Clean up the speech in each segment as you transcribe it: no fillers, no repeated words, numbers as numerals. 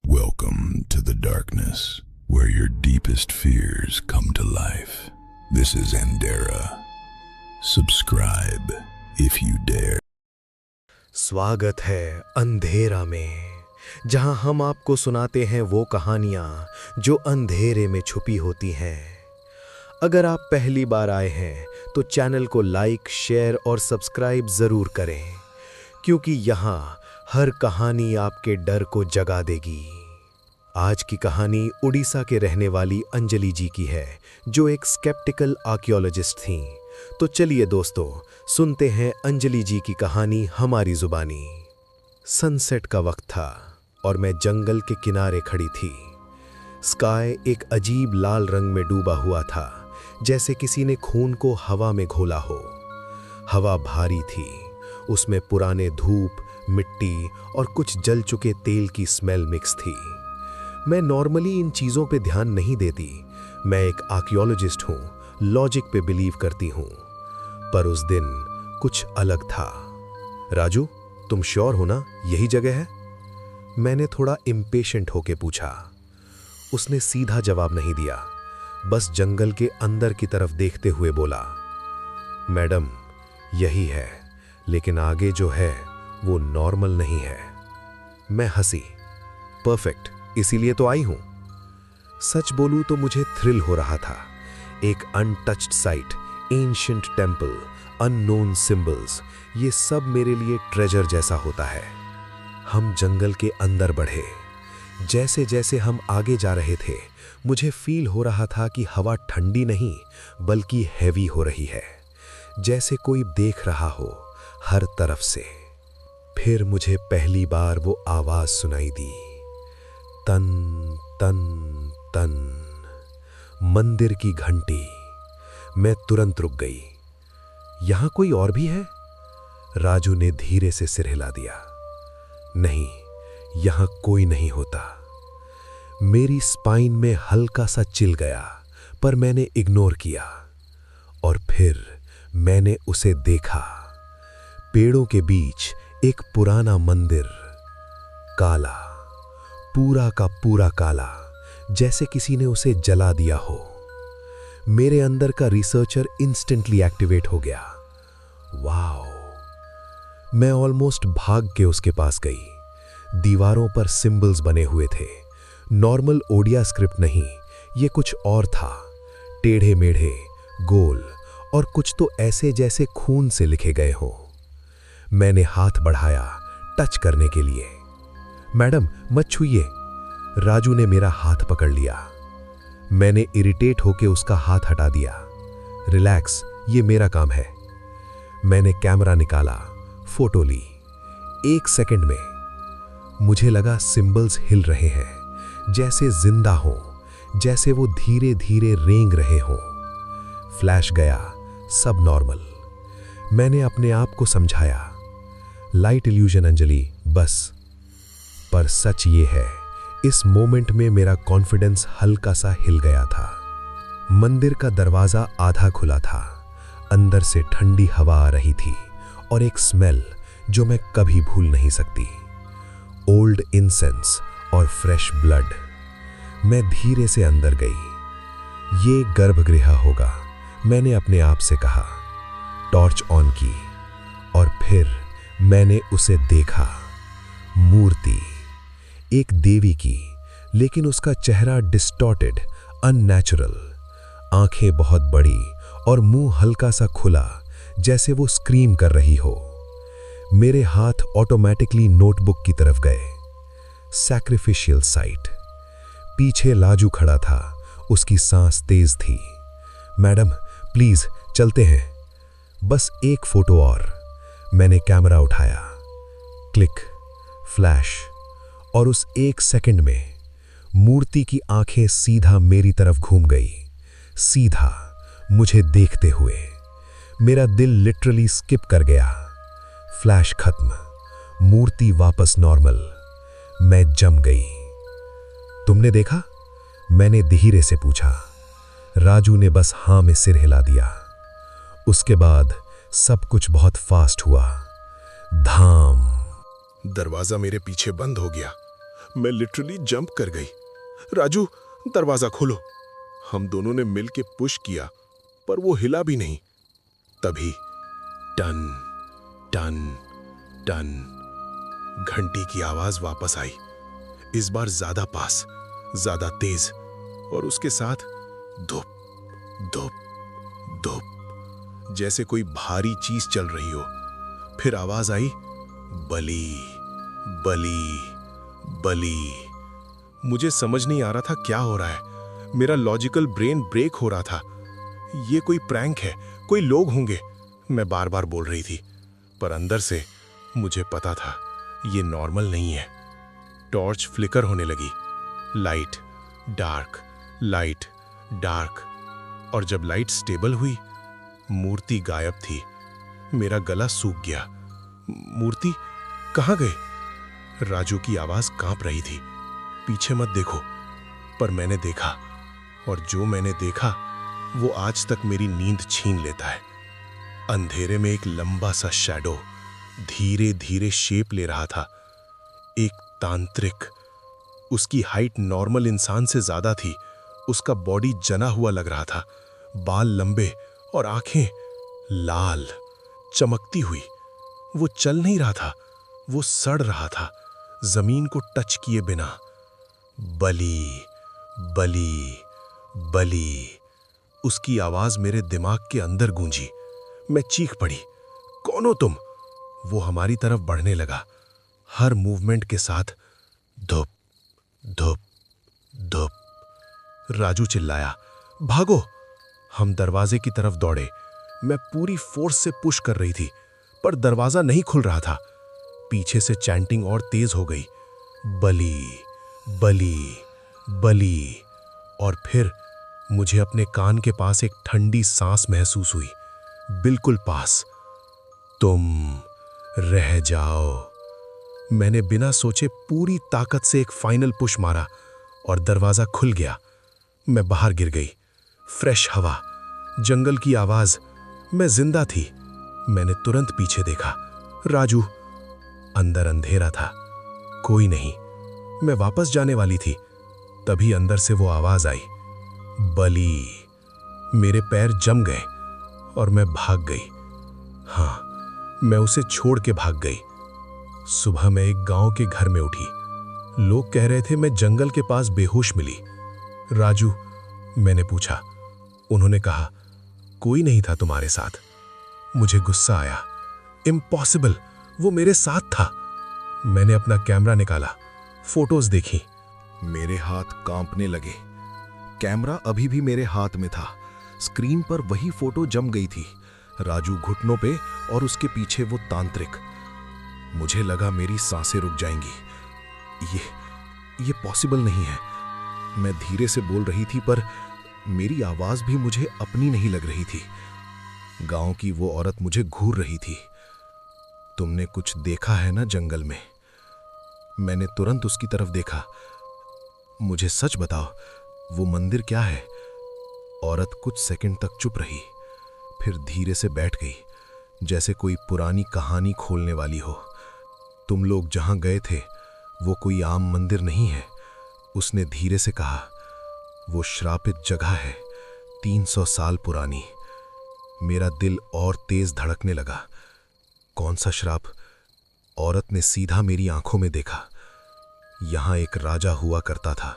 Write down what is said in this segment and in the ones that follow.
Welcome to the darkness, where your deepest fears come to life. This is Andera. Subscribe if you dare. स्वागत है अंधेरा में, जहां हम आपको सुनाते हैं वो कहानियां जो अंधेरे में छुपी होती हैं। अगर आप पहली बार आए हैं तो चैनल को लाइक, शेयर और सब्सक्राइब ज़रूर करें, क्योंकि यहाँ हर कहानी आपके डर को जगा देगी। आज की कहानी उड़ीसा के रहने वाली अंजलि जी की है, जो एक स्केप्टिकल आर्कियोलॉजिस्ट थीं। तो चलिए दोस्तों, सुनते हैं अंजलि जी की कहानी हमारी जुबानी। सनसेट का वक्त था और मैं जंगल के किनारे खड़ी थी। स्काई एक अजीब लाल रंग में डूबा हुआ था, जैसे किसी ने खून को हवा में घोला हो। हवा भारी थी, उसमें पुराने धूप, मिट्टी और कुछ जल चुके तेल की स्मेल मिक्स थी। मैं नॉर्मली इन चीज़ों पे ध्यान नहीं देती। मैं एक आर्कियोलॉजिस्ट हूँ, लॉजिक पे बिलीव करती हूँ। पर उस दिन कुछ अलग था। राजू, तुम श्योर हो ना यही जगह है? मैंने थोड़ा इम्पेशेंट होके पूछा। उसने सीधा जवाब नहीं दिया, बस जंगल के अंदर की तरफ देखते हुए बोला, मैडम यही है, लेकिन आगे जो है वो नॉर्मल नहीं है। मैं हंसी। परफेक्ट, इसीलिए तो आई हूं। सच बोलूं तो मुझे थ्रिल हो रहा था। एक untouched site, ancient temple, unknown symbols, ये सब मेरे लिए ट्रेजर जैसा होता है। हम जंगल के अंदर बढ़े। जैसे जैसे हम आगे जा रहे थे, मुझे फील हो रहा था कि हवा ठंडी नहीं बल्कि हैवी हो रही है, जैसे कोई देख रहा हो हर तरफ से। फिर मुझे पहली बार वो आवाज सुनाई दी, तन तन तन, मंदिर की घंटी। मैं तुरंत रुक गई। यहां कोई और भी है? राजू ने धीरे से सिर हिला दिया। नहीं, यहां कोई नहीं होता। मेरी स्पाइन में हल्का सा चिल गया, पर मैंने इग्नोर किया। और फिर मैंने उसे देखा। पेड़ों के बीच एक पुराना मंदिर, काला, पूरा का पूरा काला, जैसे किसी ने उसे जला दिया हो। मेरे अंदर का रिसर्चर इंस्टेंटली एक्टिवेट हो गया। वाओ! मैं ऑलमोस्ट भाग के उसके पास गई। दीवारों पर सिंबल्स बने हुए थे। नॉर्मल ओडिया स्क्रिप्ट नहीं, ये कुछ और था। टेढ़े मेढ़े, गोल, और कुछ तो ऐसे जैसे खून से लिखे गए हों। मैंने हाथ बढ़ाया टच करने के लिए। मैडम मत छूइए। राजू ने मेरा हाथ पकड़ लिया। मैंने इरिटेट होकर उसका हाथ हटा दिया। रिलैक्स, ये मेरा काम है। मैंने कैमरा निकाला, फोटो ली। 1 सेकंड में मुझे लगा सिंबल्स हिल रहे हैं, जैसे जिंदा हों, जैसे वो धीरे धीरे रेंग रहे हों। फ्लैश गया, सब नॉर्मल। मैंने अपने आप को समझाया, लाइट इल्यूजन अंजलि, बस। पर सच ये है, इस मोमेंट में मेरा कॉन्फिडेंस हल्का सा हिल गया था। मंदिर का दरवाजा आधा खुला था। अंदर से ठंडी हवा आ रही थी और एक स्मेल जो मैं कभी भूल नहीं सकती, ओल्ड इंसेंस और फ्रेश ब्लड। मैं धीरे से अंदर गई। ये गर्भगृह होगा, मैंने अपने आप से कहा। टॉर्च ऑन की और फिर मैंने उसे देखा। मूर्ति, एक देवी की, लेकिन उसका चेहरा डिस्टॉर्टेड, अननेचुरल। आंखें बहुत बड़ी और मुंह हल्का सा खुला, जैसे वो स्क्रीम कर रही हो। मेरे हाथ ऑटोमेटिकली नोटबुक की तरफ गए। Sacrificial site. पीछे लाजू खड़ा था, उसकी सांस तेज थी। मैडम प्लीज चलते हैं, बस एक फोटो और। मैंने कैमरा उठाया। क्लिक, फ्लैश, और उस 1 सेकंड में मूर्ति की आंखें सीधा मेरी तरफ घूम गई, सीधा मुझे देखते हुए। मेरा दिल लिटरली स्किप कर गया। फ्लैश खत्म, मूर्ति वापस नॉर्मल। मैं जम गई। तुमने देखा? मैंने धीरे से पूछा। राजू ने बस हां में सिर हिला दिया। उसके बाद सब कुछ बहुत फास्ट हुआ। धाम। दरवाजा मेरे पीछे बंद हो गया। मैं लिटरली जंप कर गई। राजू, दरवाजा खोलो। हम दोनों ने मिल के पुश किया, पर वो हिला भी नहीं। तभी टन टन टन घंटी की आवाज वापस आई। इस बार ज्यादा पास, ज्यादा तेज, और उसके साथ धूप धूप धूप, जैसे कोई भारी चीज चल रही हो। फिर आवाज आई, बली बली बली। मुझे समझ नहीं आ रहा था क्या हो रहा है। मेरा लॉजिकल ब्रेन ब्रेक हो रहा था। ये कोई प्रैंक है, कोई लोग होंगे, मैं बार बार बोल रही थी, पर अंदर से मुझे पता था ये नॉर्मल नहीं है। टॉर्च फ्लिकर होने लगी, लाइट डार्क, लाइट डार्क, और जब लाइट स्टेबल हुई, मूर्ति गायब थी। मेरा गला सूख गया। मूर्ति कहाँ गए? राजू की आवाज कांप रही थी, पीछे मत देखो। पर मैंने देखा, और जो मैंने देखा वो आज तक मेरी नींद छीन लेता है। अंधेरे में एक लंबा सा शैडो धीरे धीरे शेप ले रहा था। एक तांत्रिक। उसकी हाइट नॉर्मल इंसान से ज्यादा थी। उसका बॉडी जना हुआ लग रहा था, बाल लंबे और आंखें लाल चमकती हुई। वो चल नहीं रहा था, वो सड़ रहा था, जमीन को टच किए बिना। बली बली बली, उसकी आवाज मेरे दिमाग के अंदर गूंजी। मैं चीख पड़ी, कौन हो तुम? वो हमारी तरफ बढ़ने लगा, हर मूवमेंट के साथ धुप धुप धुप। राजू चिल्लाया, भागो! हम दरवाजे की तरफ दौड़े। मैं पूरी फोर्स से पुश कर रही थी, पर दरवाजा नहीं खुल रहा था। पीछे से चैंटिंग और तेज हो गई, बली बली बली। और फिर मुझे अपने कान के पास एक ठंडी सांस महसूस हुई, बिल्कुल पास। तुम रह जाओ। मैंने बिना सोचे पूरी ताकत से एक फाइनल पुश मारा और दरवाजा खुल गया। मैं बाहर गिर गई। फ्रेश हवा, जंगल की आवाज, मैं जिंदा थी। मैंने तुरंत पीछे देखा, राजू। अंदर अंधेरा था, कोई नहीं। मैं वापस जाने वाली थी, तभी अंदर से वो आवाज आई, बली। मेरे पैर जम गए और मैं भाग गई। हाँ, मैं उसे छोड़ के भाग गई। सुबह मैं एक गांव के घर में उठी। लोग कह रहे थे मैं जंगल के पास बेहोश मिली। राजू, मैंने पूछा। उन्होंने कहा, कोई नहीं था तुम्हारे साथ। मुझे गुस्सा आया। इम्पॉसिबल, वो मेरे साथ था। मैंने अपना कैमरा निकाला, फोटोज देखी। मेरे हाथ कांपने लगे। कैमरा अभी भी मेरे हाथ में था। स्क्रीन पर वही फोटो जम गई थी, राजू घुटनों पे और उसके पीछे वो तांत्रिक। मुझे लगा मेरी सांसें रुक जाएंगी। ये पॉसिबल नहीं है। मैं धीरे से बोल रही थी, पर मेरी आवाज भी मुझे अपनी नहीं लग रही थी। गांव की वो औरत मुझे घूर रही थी। तुमने कुछ देखा है ना जंगल में? मैंने तुरंत उसकी तरफ देखा। मुझे सच बताओ, वो मंदिर क्या है? औरत कुछ सेकंड तक चुप रही, फिर धीरे से बैठ गई, जैसे कोई पुरानी कहानी खोलने वाली हो। तुम लोग जहां गए थे वो कोई आम मंदिर नहीं है, उसने धीरे से कहा। वो श्रापित जगह है, 300 साल पुरानी। मेरा दिल और तेज धड़कने लगा। कौन सा श्राप? औरत ने सीधा मेरी आंखों में देखा। यहां एक राजा हुआ करता था,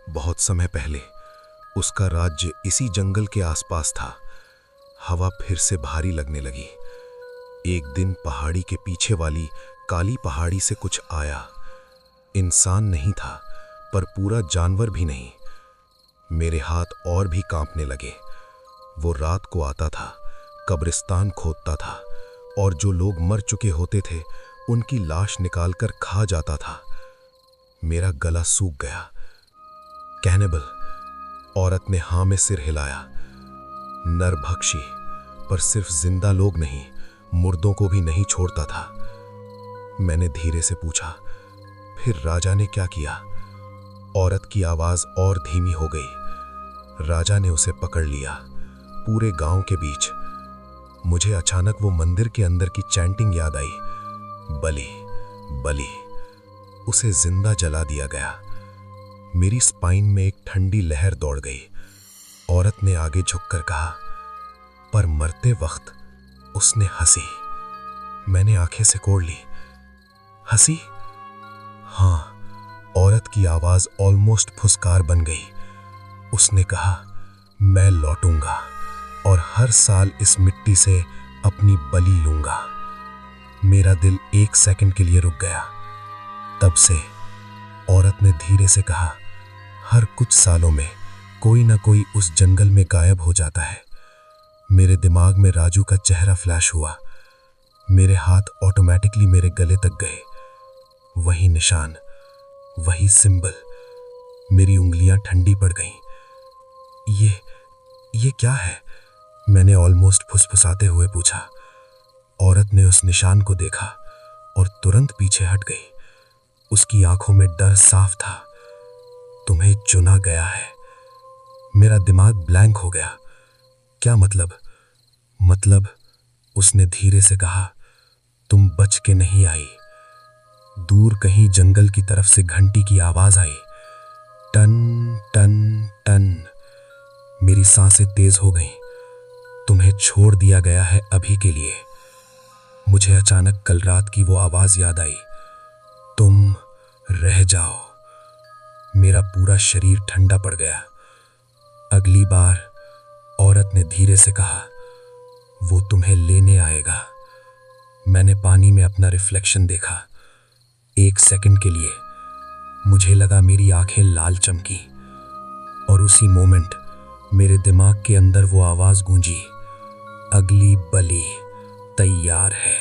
बहुत समय पहले। उसका राज्य इसी जंगल के आसपास था। हवा फिर से भारी लगने लगी। एक दिन पहाड़ी के पीछे वाली काली पहाड़ी से कुछ आया। इंसान नहीं था, पर पूरा जानवर भी नहीं। मेरे हाथ और भी कांपने लगे। वो रात को आता था, कब्रिस्तान खोदता था, और जो लोग मर चुके होते थे उनकी लाश निकालकर खा जाता था। मेरा गला सूख गया। कैनिबल, औरत ने हां में सिर हिलाया। नरभक्षी, पर सिर्फ जिंदा लोग नहीं, मुर्दों को भी नहीं छोड़ता था। मैंने धीरे से पूछा, फिर राजा ने क्या किया? औरत की आवाज और धीमी हो गई। राजा ने उसे पकड़ लिया, पूरे गांव के बीच। मुझे अचानक वो मंदिर के अंदर की चैंटिंग याद आई, बली बली। उसे जिंदा जला दिया गया। मेरी स्पाइन में एक ठंडी लहर दौड़ गई। औरत ने आगे झुककर कहा, पर मरते वक्त उसने हंसी। मैंने आंखें सिकोड़ ली। हंसी? हाँ। औरत की आवाज ऑलमोस्ट फुसकार बन गई। उसने कहा, मैं लौटूंगा और हर साल इस मिट्टी से अपनी बलि लूंगा। मेरा दिल 1 सेकंड के लिए रुक गया। तब से औरत ने धीरे से कहा, हर कुछ सालों में कोई ना कोई उस जंगल में गायब हो जाता है। मेरे दिमाग में राजू का चेहरा फ्लैश हुआ। मेरे हाथ ऑटोमेटिकली मेरे गले तक गए। वही निशान, वही सिंबल। मेरी उंगलियां ठंडी पड़ गईं। ये क्या है? मैंने ऑलमोस्ट फुसफुसाते हुए पूछा। औरत ने उस निशान को देखा और तुरंत पीछे हट गई। उसकी आंखों में डर साफ था। तुम्हें चुना गया है। मेरा दिमाग ब्लैंक हो गया। क्या मतलब? उसने धीरे से कहा, तुम बच के नहीं आई। दूर कहीं जंगल की तरफ से घंटी की आवाज आई। Ton ton ton. मेरी सांसें तेज हो गईं। तुम्हें छोड़ दिया गया है अभी के लिए। मुझे अचानक कल रात की वो आवाज याद आई, तुम रह जाओ। मेरा पूरा शरीर ठंडा पड़ गया। अगली बार औरत ने धीरे से कहा, वो तुम्हें लेने आएगा। मैंने पानी में अपना रिफ्लेक्शन देखा। 1 सेकंड के लिए मुझे लगा मेरी आंखें लाल चमकी और उसी मोमेंट मेरे दिमाग के अंदर वो आवाज गूंजी, अगली बलि तैयार है।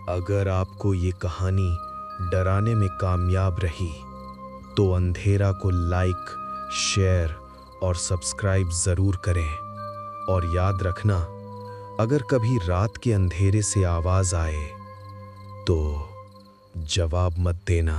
अगर आपको ये कहानी डराने में कामयाब रही तो अंधेरा को लाइक, शेयर और सब्सक्राइब जरूर करें। और याद रखना, अगर कभी रात के अंधेरे से आवाज आए तो जवाब मत देना।